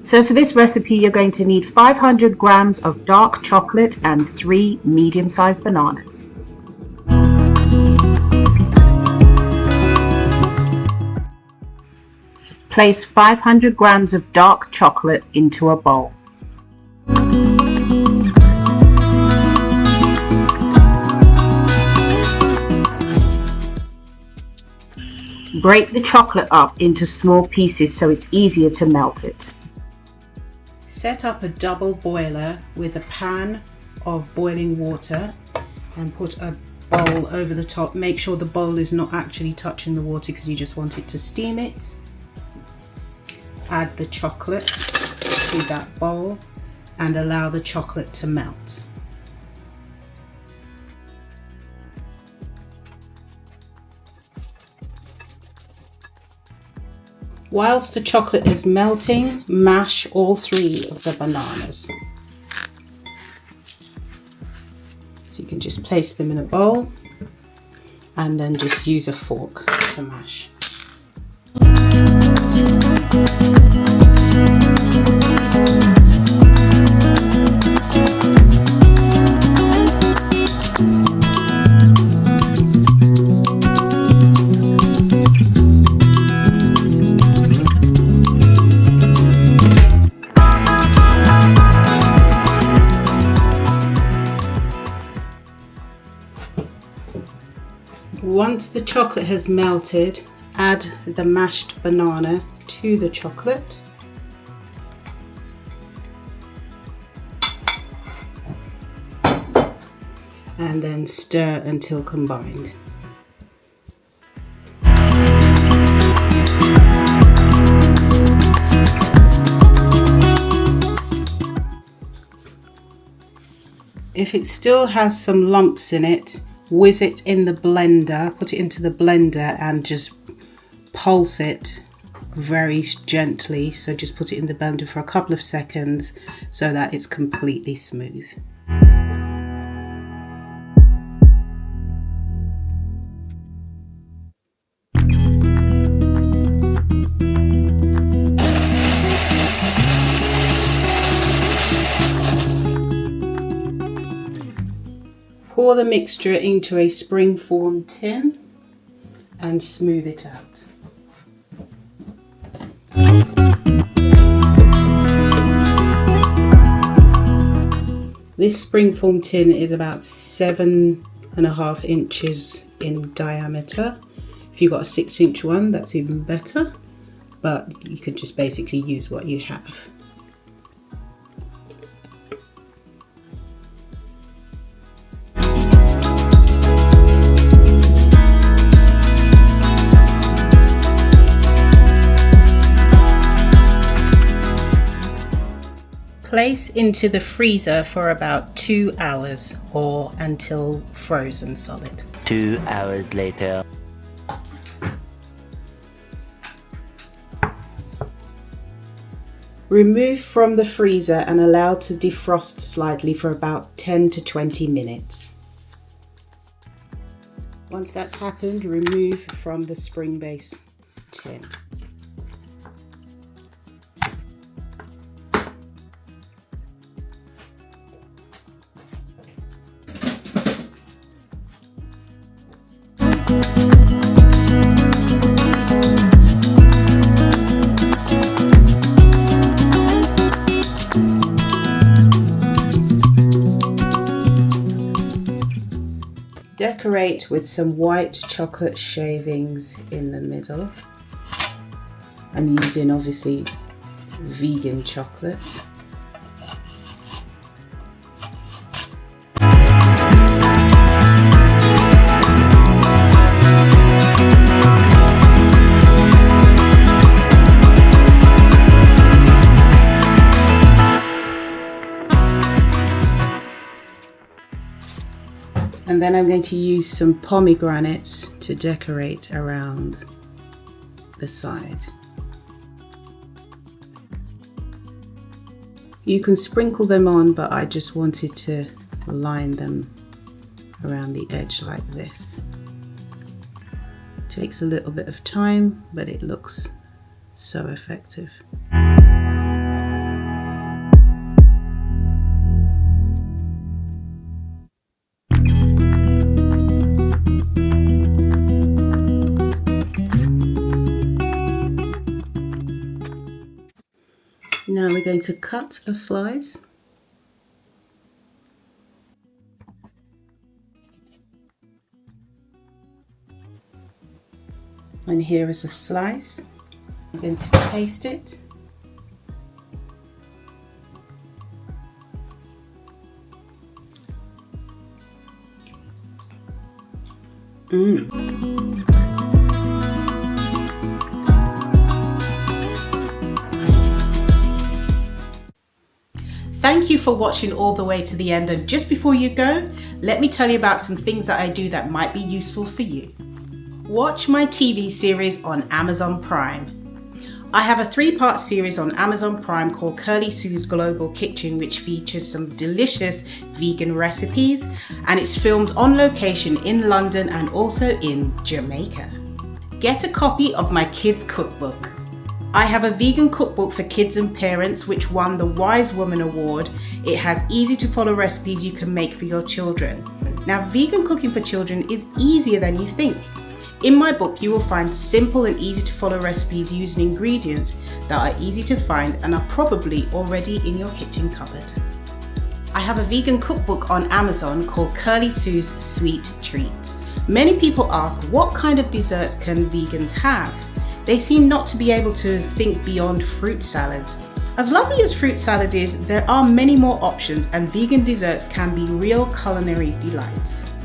So for this recipe, you're going to need 500 grams of dark chocolate and 3 medium-sized bananas. Place 500 grams of dark chocolate into a bowl. Break the chocolate up into small pieces so it's easier to melt it. Set up a double boiler with a pan of boiling water and put a bowl over the top. Make sure the bowl is not actually touching the water because you just want it to steam it. Add the chocolate to that bowl and allow the chocolate to melt. Whilst the chocolate is melting, mash all 3 of the bananas. So you can just place them in a bowl and then just use a fork to mash. Once the chocolate has melted, add the mashed banana to the chocolate. And then stir until combined. If it still has some lumps in it, whiz it in the blender, put it into the blender and just pulse it very gently. So just put it in the blender for a couple of seconds so that it's completely smooth. Pour the mixture into a spring-form tin and smooth it out. This spring-form tin is about 7.5 inches in diameter. If you've got a 6-inch one, that's even better, but you could just basically use what you have. Place into the freezer for about 2 hours or until frozen solid. 2 hours later. Remove from the freezer and allow to defrost slightly for about 10 to 20 minutes. Once that's happened, remove from the spring base tin. Decorate with some white chocolate shavings in the middle. I'm using obviously vegan chocolate. And then I'm going to use some pomegranates to decorate around the side. You can sprinkle them on, but I just wanted to line them around the edge like this. It takes a little bit of time, but it looks so effective. Now we're going to cut a slice. And here is a slice. I'm going to taste it. Thank you for watching all the way to the end, and just before you go, let me tell you about some things that I do that might be useful for you. Watch my TV series on Amazon Prime. I have a 3-part series on Amazon Prime called Kirly-Sue's Global Kitchen, which features some delicious vegan recipes, and it's filmed on location in London and also in Jamaica. Get a copy of my kids cookbook. I have a vegan cookbook for kids and parents which won the Wise Woman Award. It has easy to follow recipes you can make for your children. Now, vegan cooking for children is easier than you think. In my book, you will find simple and easy to follow recipes using ingredients that are easy to find and are probably already in your kitchen cupboard. I have a vegan cookbook on Amazon called Kirly-Sue's Sweet Treats. Many people ask, what kind of desserts can vegans have? They seem not to be able to think beyond fruit salad. As lovely as fruit salad is, there are many more options, and vegan desserts can be real culinary delights.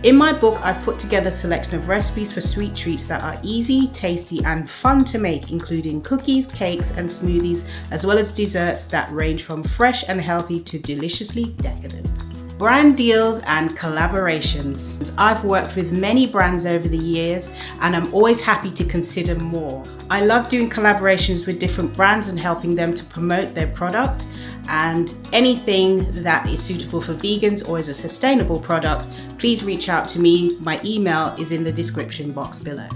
In my book, I've put together a selection of recipes for sweet treats that are easy, tasty, and fun to make, including cookies, cakes, and smoothies, as well as desserts that range from fresh and healthy to deliciously decadent. Brand deals and collaborations. I've worked with many brands over the years, and I'm always happy to consider more. I love doing collaborations with different brands and helping them to promote their product, and anything that is suitable for vegans or is a sustainable product, please reach out to me. My email is in the description box below.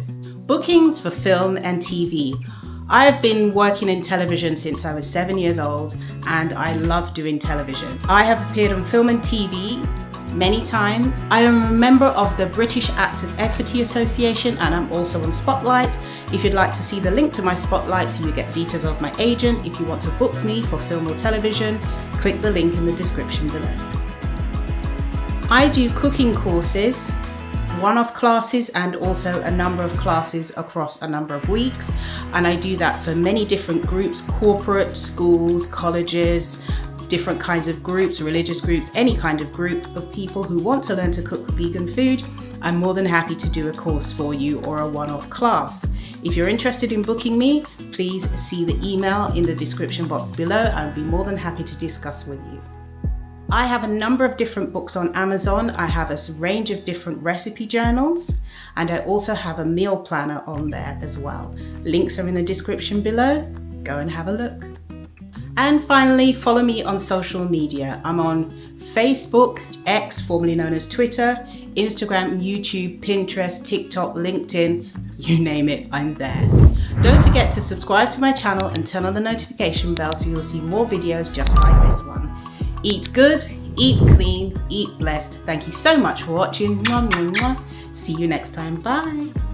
Bookings for film and TV. I have been working in television since I was 7 years old, and I love doing television. I have appeared on film and TV many times. I am a member of the British Actors Equity Association, and I'm also on Spotlight. If you'd like to see the link to my Spotlight so you get details of my agent, if you want to book me for film or television, click the link in the description below. I do cooking courses, one-off classes, and also a number of classes across a number of weeks, and I do that for many different groups: corporate, schools, colleges, different kinds of groups, religious groups, any kind of group of people who want to learn to cook vegan food. I'm more than happy to do a course for you or a one-off class. If you're interested in booking me, please see the email in the description box below. I'll be more than happy to discuss with you. I have a number of different books on Amazon. I have a range of different recipe journals, and I also have a meal planner on there as well. Links are in the description below. Go and have a look. And finally, follow me on social media. I'm on Facebook, X, formerly known as Twitter, Instagram, YouTube, Pinterest, TikTok, LinkedIn, you name it, I'm there. Don't forget to subscribe to my channel and turn on the notification bell so you'll see more videos just like this one. Eat good, eat clean, eat blessed. Thank you so much for watching. Mwah, mwah, mwah. See you next time. Bye.